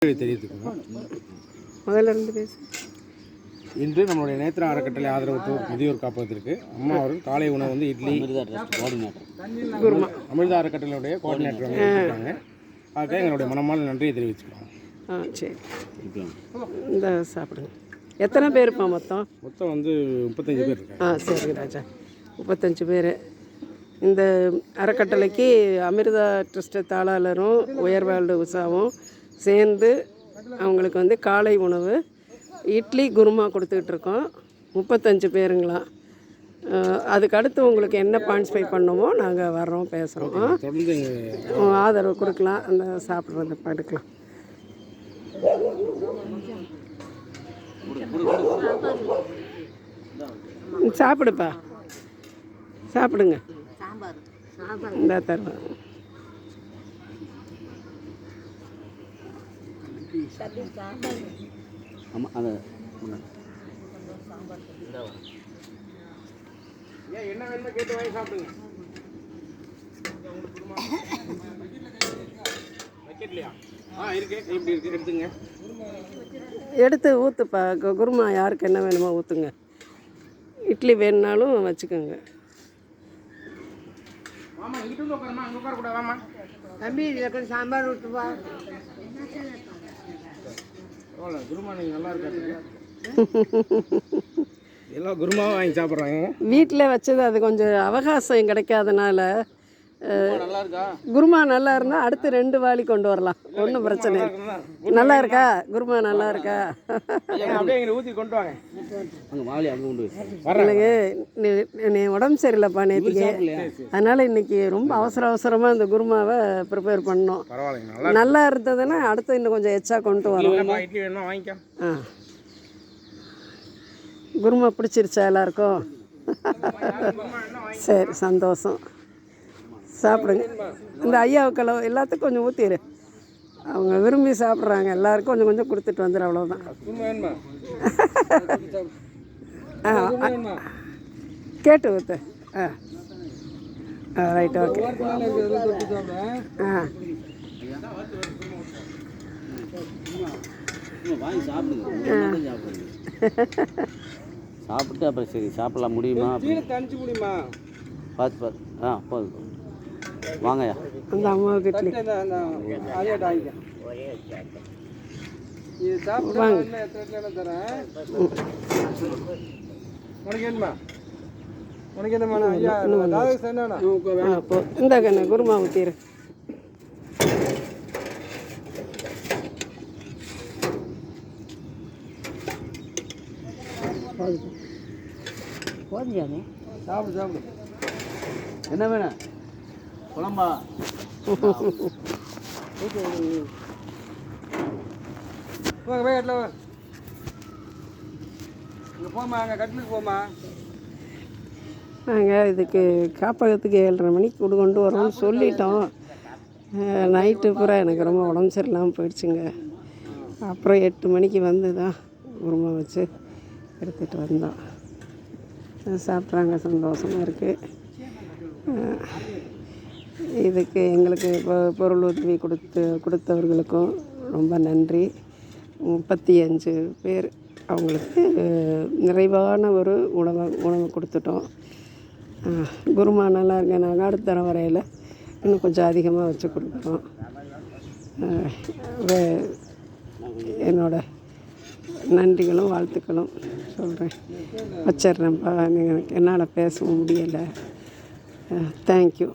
தெரிவித்துக்கிறோம். முதல்ல இருந்து பேசு. இன்று நம்மளுடைய நேத்ரா அறக்கட்டளை ஆதரவு முதியோர் காப்பகத்திற்கு அம்மா அவர்கள் காலை உணவு வந்து இட்லி அமிர்தா அறக்கட்டளையுடைய கோஆர்டினேட்டர் வந்து இருக்காங்க. அதுக்காக எங்களுடைய மனமால் நன்றியை தெரிவிச்சுக்கிறோம். சரி, இந்த சாப்பிடுங்க. எத்தனை பேருப்பா மொத்தம்? மொத்தம் வந்து 35 பேர் இருக்காங்க. சரி ராஜா, 35 பேர். இந்த அறக்கட்டளைக்கு அமிர்தா ட்ரஸ்ட் தாளாளரும் உயர்வாழ்வு உஷாவும் சேர்ந்து அவங்களுக்கு வந்து காலை உணவு இட்லி குருமா கொடுத்துட்ருக்கோம். 35 பேருங்களா. அதுக்கு அடுத்து உங்களுக்கு என்ன பார்ட்டிசிபேட் பண்ணுமோ நாங்கள் வர்றோம், பேசுகிறோம். ஆதரவு கொடுக்கலாம், அந்த சாப்பிட்றத எடுக்கலாம். சாப்பிடுப்பா, சாப்பிடுங்க. இந்த தருவேன். ஆமாம், அதை என்ன வேணுமோ கேட்டு வாங்கி சாப்பிடுங்க. எடுத்துங்க, எடுத்து ஊற்றுப்பா. குருமா யாருக்கு என்ன வேணுமோ ஊற்றுங்க. இட்லி வேணுனாலும் வச்சுக்கோங்க. தம்பி இதுக்கு சாம்பார் ஊற்றுப்பா. குருமா நீங்கள் நல்லா இருக்காது. எல்லாம் குருமாவும் வாங்கி சாப்பிட்றாங்க. வீட்டில் வச்சது அது கொஞ்சம் அவகாசம் கிடைக்காதனால குருமா நல்லா இருந்தால் அடுத்து 2 வாளி கொண்டு வரலாம், ஒன்றும் பிரச்சனை இல்லை. நல்லா இருக்கா குருமா? நல்லா இருக்கா? ஊற்றி கொண்டு வாங்க. எனக்கு நீ உடம்பு சரியில்லைப்பா நேற்றுக்கு, அதனால் இன்றைக்கி ரொம்ப அவசரமாக இந்த குருமாவை ப்ரிப்பேர் பண்ணோம். நல்லா இருந்ததுன்னா அடுத்து இன்னும் கொஞ்சம் எச்சா கொண்டு வரோம். குருமா பிடிச்சிருச்சா எல்லாருக்கும்? சரி, சந்தோஷம். சாப்பிடுங்க. இந்த ஐயாவுக்களவு எல்லாத்துக்கும் கொஞ்சம் ஊற்றிடு. அவங்க விரும்பி சாப்பிட்றாங்க. எல்லாருக்கும் கொஞ்சம் கொஞ்சம் கொடுத்துட்டு வந்துடும், அவ்வளோதான். கேட்டு ஊற்று. Right, okay. சாப்பிட்டு அப்புறம் சரி சாப்பிடலாம் முடியுமா? பார்த்து போதும். வாங்கய்யா, அந்த அம்மாவுக்கு இட்லி இந்த கண்ணு குருமா ஊற்றிடு. போதும், சாப்பிடு. என்ன வேணும்? குழம்பா? நாங்கள் இதுக்கு காப்பகத்துக்கு 7:30 மணிக்கு கொண்டு வரோம்னு சொல்லிட்டோம். நைட்டு பூரா எனக்கு ரொம்ப உடம்பு சரியில்லாமல் போயிடுச்சுங்க. அப்புறம் 8 மணிக்கு வந்து தான் குருமா வச்சு எடுத்துகிட்டு வந்தோம். சாப்பிட்றாங்க, சந்தோஷமாக இருக்குது. இதுக்கு எங்களுக்கு பொருள் உதவி கொடுத்தவர்களுக்கும் ரொம்ப நன்றி. 35 பேர் அவங்களுக்கு நிறைவான ஒரு உணவு கொடுத்துட்டோம். குருமா நல்லா இருக்க. நாங்கள் அடுத்த தர வரையில் இன்னும் கொஞ்சம் அதிகமாக வச்சு கொடுக்குறோம். என்னோட நன்றிகளும் வாழ்த்துக்களும் சொல்கிறேன். வச்சிட்றேன்ப்பா, என்னால் பேசவும் முடியலை. தேங்க்யூ.